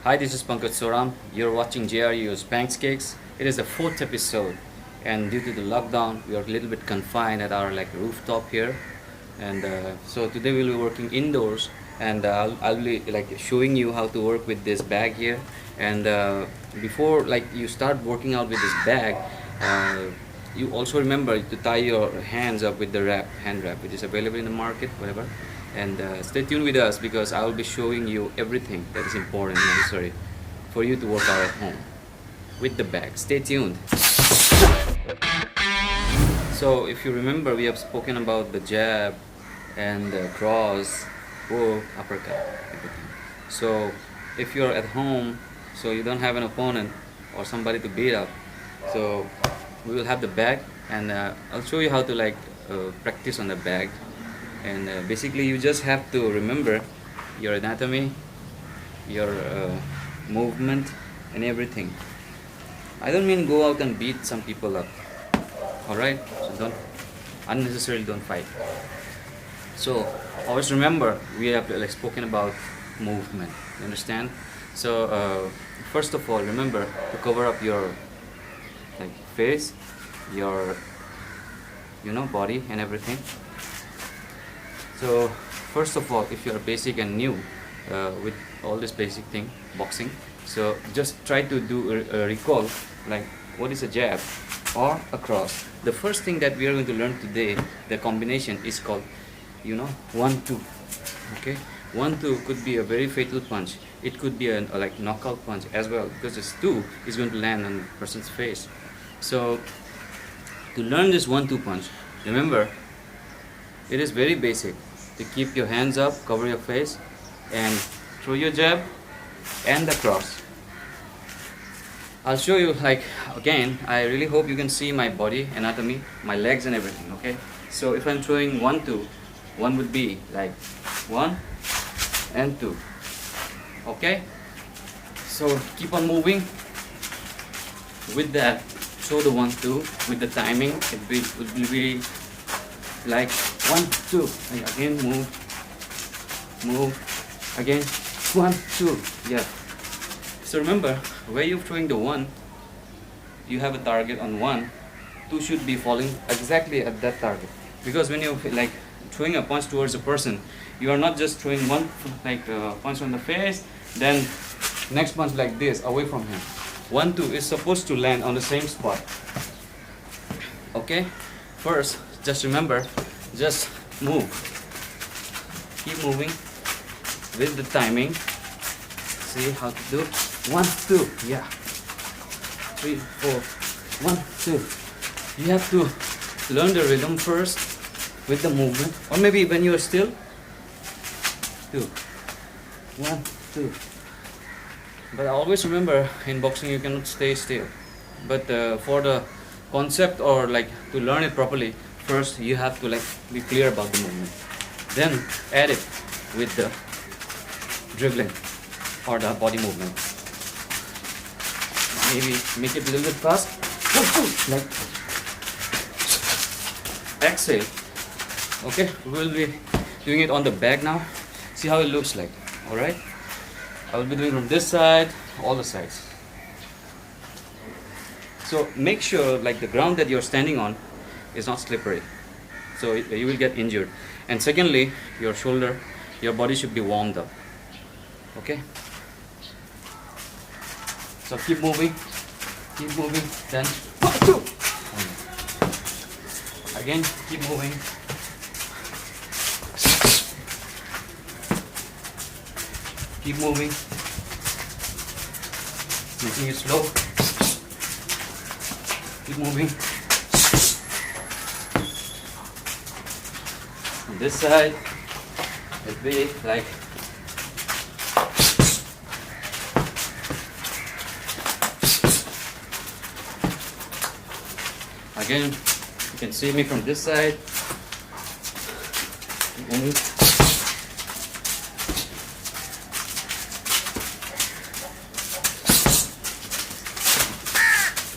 Hi, this is Pankaj Soram. You're watching JRU's Pankz Kickz. It is the fourth episode, and due to the lockdown, we are a little bit confined at our rooftop here. And so today we'll be working indoors, and I'll be showing you how to work with this bag here. And before you start working out with this bag, you also remember to tie your hands up with the hand wrap, which is available in the market, whatever. And stay tuned with us because I will be showing you everything that is important and necessary for you to work out at home with the bag. Stay tuned. So if you remember, we have spoken about the jab and the cross, hook, uppercut, everything. So if you're at home, so you don't have an opponent or somebody to beat up, so we will have the bag, and I'll show you how to practice on the bag. And basically you just have to remember your anatomy, your movement and everything. I don't mean go out and beat some people up, alright? So don't unnecessarily don't fight. So always remember, we have spoken about movement, you understand? So first of all, remember to cover up your face, your body and everything. So first of all, if you are basic and new with all this basic thing, boxing, so just try to do recall what is a jab or a cross. The first thing that we are going to learn today, the combination is called 1-2. Okay, 1-2 could be a very fatal punch. It could be a knockout punch as well, because this 2 is going to land on the person's face. So to learn this 1-2 punch, remember it is very basic to keep your hands up, cover your face, and throw your jab and the cross. I'll show you again. I really hope you can see my body anatomy, my legs and everything. Okay, so if I'm throwing 1-2, 1 would be 1 and 2. Okay, so keep on moving with that. Show the 1-2 with the timing. It will be 1-2, and again move again, 1-2. Yeah, so remember, where you're throwing the 1, you have a target on 1. 2 should be falling exactly at that target, because when you're throwing a punch towards a person, you are not just throwing one punch on the face, then next punch like this away from him. 1-2 is supposed to land on the same spot. Okay, first just remember, just move, keep moving with the timing. See how to do 1-2. Yeah, 3, 4, 1-2. You have to learn the rhythm first with the movement, or maybe when you are still, 2, 1-2. But always remember, in boxing you cannot stay still. But for the concept, or to learn it properly, first you have to be clear about the movement, then add it with the dribbling or the body movement. Maybe make it a little bit fast, exhale. Okay, we will be doing it on the bag now. See how it looks like. Alright, I will be doing from this side, all the sides. So make sure the ground that you're standing on is not slippery, so you will get injured. And secondly, your shoulder, your body should be warmed up. Okay, so keep moving, then 1-2. Again, keep moving, keep moving, making it slow, keep moving. On this side, it'll be again, you can see me from this side.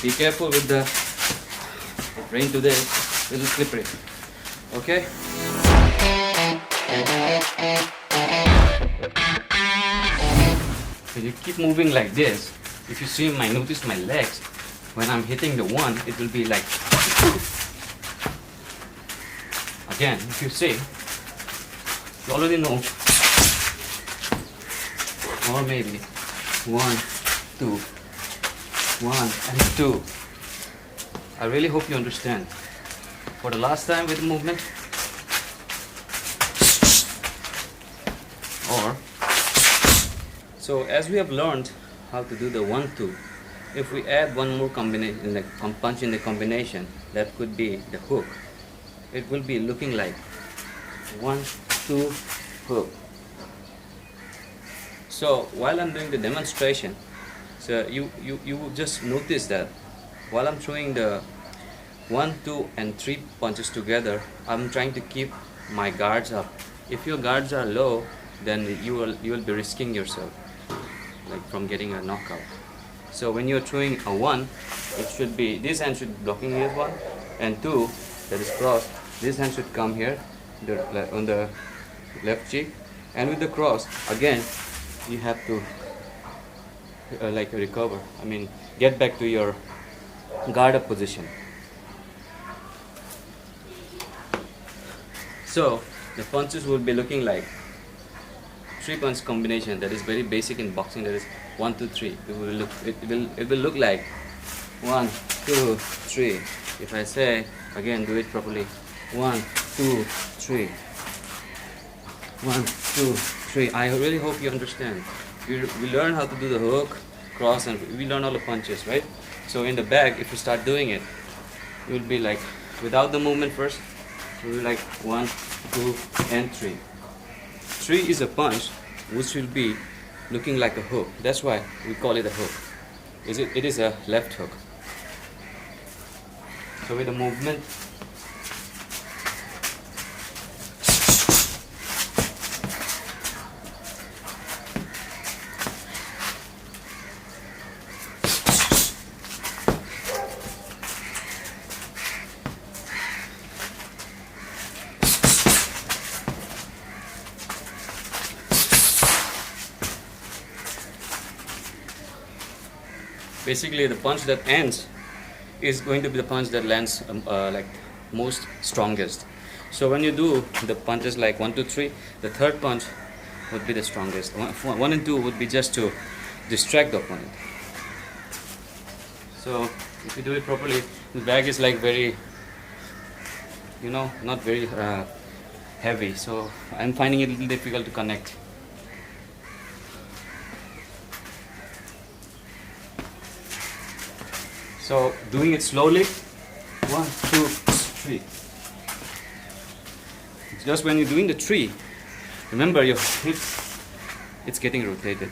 Be careful with the rain today, a little slippery. Okay? you keep moving like this, if you see notice my legs, when I'm hitting the one, it will be like, again, if you see, you already know, or maybe 1, 2, 1 and 2. I really hope you understand. For the last time with the movement, or so as we have learned how to do the 1, 2, if we add one more combination, like punch in the combination, that could be the hook. It will be looking like 1, 2, hook. So while I'm doing the demonstration, so you will just notice that while I'm throwing the 1, 2 and 3 punches together, I'm trying to keep my guards up. If your guards are low, then you will be risking yourself, like from getting a knockout. So when you're throwing a 1, it should be, this hand should be blocking this one, and 2, that is cross, this hand should come here on the left cheek, and with the cross, again, you have to like recover, I mean get back to your guard up position. So the punches will be looking like 3 punch combination, that is very basic in boxing, that is 1, 2, 3. It will look like 1, 2, 3. If I say again, do it properly, 1, 2, 3, 1, 2, 3. I really hope you understand. We learn how to do the hook, cross, and we learn all the punches, right? So in the bag, if you start doing it, it will be like without the movement first. It will be like 1, 2, and 3. 3 is a punch which will be looking like a hook. That's why we call it a hook. It is a left hook. So with the movement, basically the punch that ends is going to be the punch that lands like most strongest. So when you do the punches like 1, 2, 3, the third punch would be the strongest. 1 and 2 would be just to distract the opponent. So if you do it properly, the bag is like very, not very heavy, so I'm finding it a little difficult to connect. So doing it slowly, 1, 2, 3. Just when you're doing the 3, remember your hips, it's getting rotated.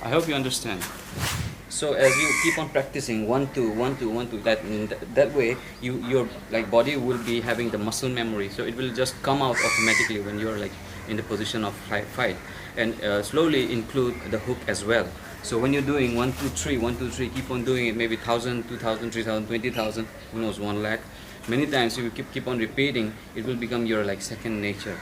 I hope you understand. So as you keep on practicing 1, 2, 1, 2, 1, 2, that way your like body will be having the muscle memory. So it will just come out automatically when you're like in the position of fight, and slowly include the hook as well. So when you're doing 1, 2, 3, 1, 2, 3, keep on doing it, maybe 1,000, 2,000, 3,000, 20,000, who knows, 1 lakh. Many times if you keep on repeating, it will become your like second nature.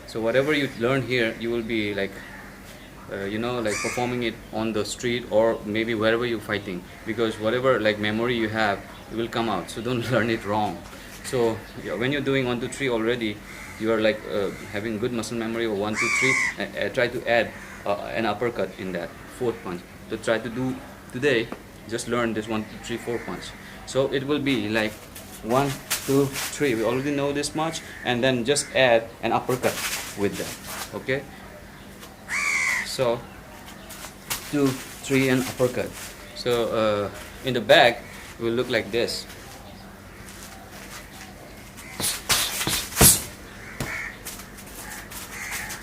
So whatever you learn here, you will be like like performing it on the street or maybe wherever you're fighting, because whatever like memory you have, it will come out. So don't learn it wrong. So when you're doing 1, 2, 3 already, you are like having good muscle memory of 1, 2, 3. Try to add an uppercut in that 4th punch. So try to do today, just learn this 1, 2, 3, 4 punch. So it will be like 1, 2, 3. We already know this much, and then just add an uppercut with that. Okay. So 2, 3 and uppercut. So in the back it will look like this.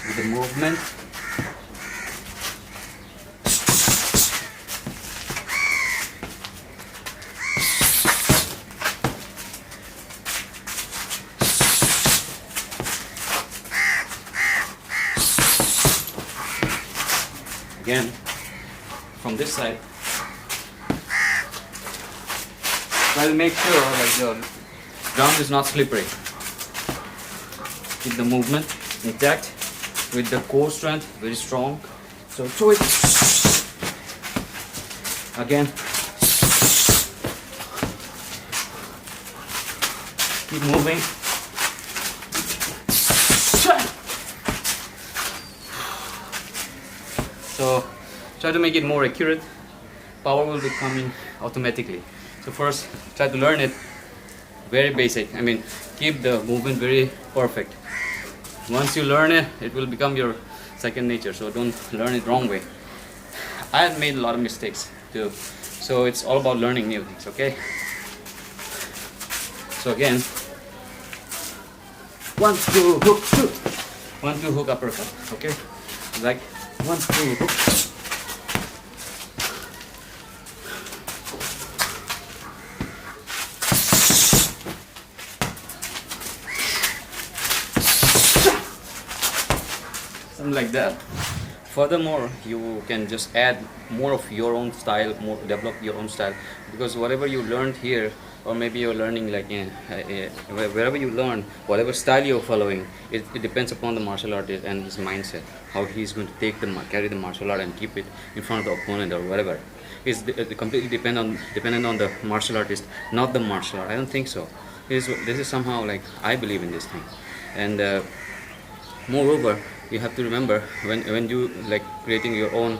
With the movement, Again, from this side, I'll make sure like the ground is not slippery. Keep the movement intact with the core strength very strong. So throw it again. Keep moving. So try to make it more accurate. Power will be coming automatically. So first try to learn it very basic. I mean, keep the movement very perfect. Once you learn it, it will become your second nature. So don't learn it wrong way. I have made a lot of mistakes too. So it's all about learning new things, okay? So again, 1, 2, hook, 2. 1, 2, hook, uppercut, okay? Like 1, 2, hook. Something like that. Furthermore, you can just add more of your own style, develop your own style, because whatever you learned here, or maybe you're learning like wherever you learn, whatever style you're following, it depends upon the martial artist and his mindset, how he's going to carry the martial art and keep it in front of the opponent or whatever. It's completely dependent on the martial artist, not the martial art. I don't think so. This is somehow like I believe in this thing, and moreover, you have to remember when you like creating your own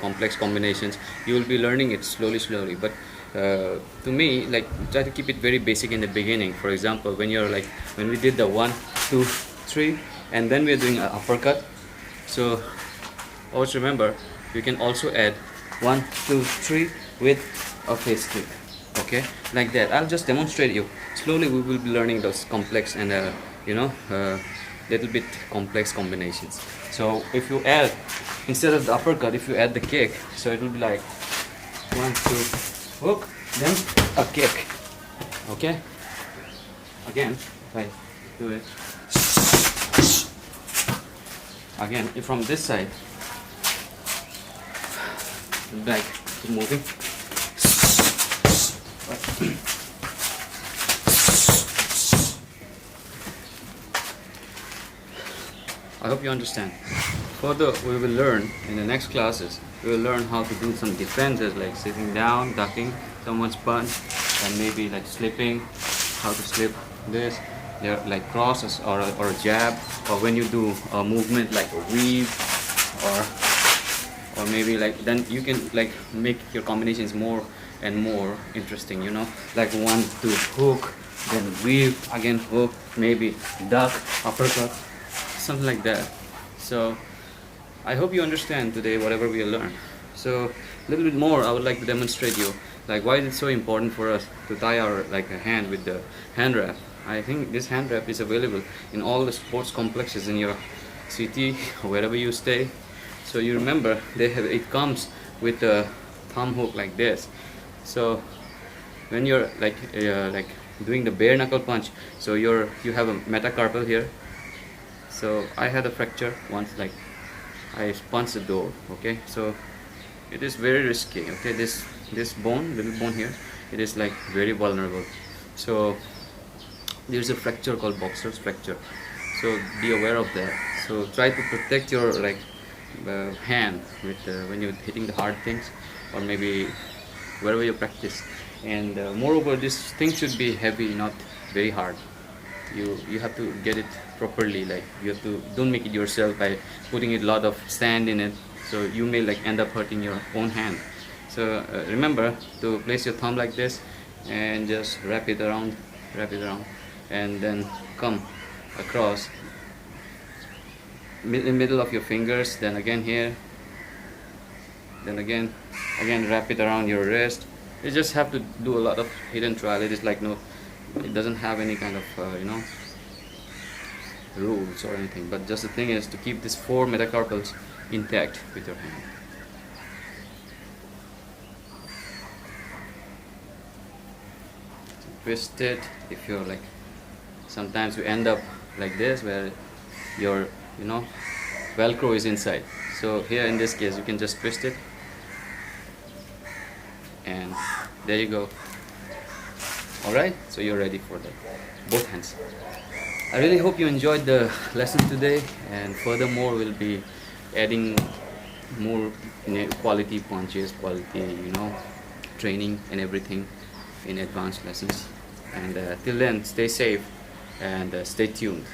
complex combinations, you will be learning it slowly, but to me, like, try to keep it very basic in the beginning. For example, when we did the 1, 2, 3 and then we're doing an uppercut, so always remember you can also add 1, 2, 3 with a face kick, okay, like that. I'll just demonstrate you slowly. We will be learning those complex and little bit complex combinations. So if you add, instead of the uppercut, if you add the kick, so it will be like 1, 2, hook, then a kick, okay? Again, if I do it again, from this side, back, keep moving. I hope you understand. Further, we will learn in the next classes. We will learn how to do some defenses like sitting down, ducking someone's punch, and maybe like slipping, how to slip this. There like crosses or a jab, or when you do a movement like a weave, or maybe like then you can like make your combinations more and more interesting. Like 1, 2, hook, then weave, again hook, maybe duck, uppercut, something like that. So I hope you understand today whatever we learn. So a little bit more I would like to demonstrate you like why is it so important for us to tie our like a hand with the hand wrap. I think this hand wrap is available in all the sports complexes in your city or wherever you stay. So you remember it comes with a thumb hook like this. So when you're like doing the bare knuckle punch, so you have a metacarpal here. So I had a fracture once, like I punched the door, okay? So it is very risky, okay? This bone, little bone here, it is like very vulnerable. So there's a fracture called boxer's fracture. So be aware of that. So try to protect your like hand with when you're hitting the hard things, or maybe wherever you practice. And moreover, this thing should be heavy, not very hard. You have to get it properly, like you have to don't make it yourself by putting a lot of sand in it, so you may like end up hurting your own hand. So remember to place your thumb like this and just wrap it around, and then come across in middle of your fingers, then again here, then again wrap it around your wrist. You just have to do a lot of hidden trial. It is like it doesn't have any kind of rules or anything, but just the thing is to keep these 4 metacarpals intact with your hand. So twist it. If you're like, sometimes you end up like this where your Velcro is inside, so So here in this case you can just twist it, and there you go. Alright, so you're ready for that. Both hands. I really hope you enjoyed the lesson today, and furthermore we'll be adding more quality punches, quality training and everything in advanced lessons. And till then, stay safe and stay tuned.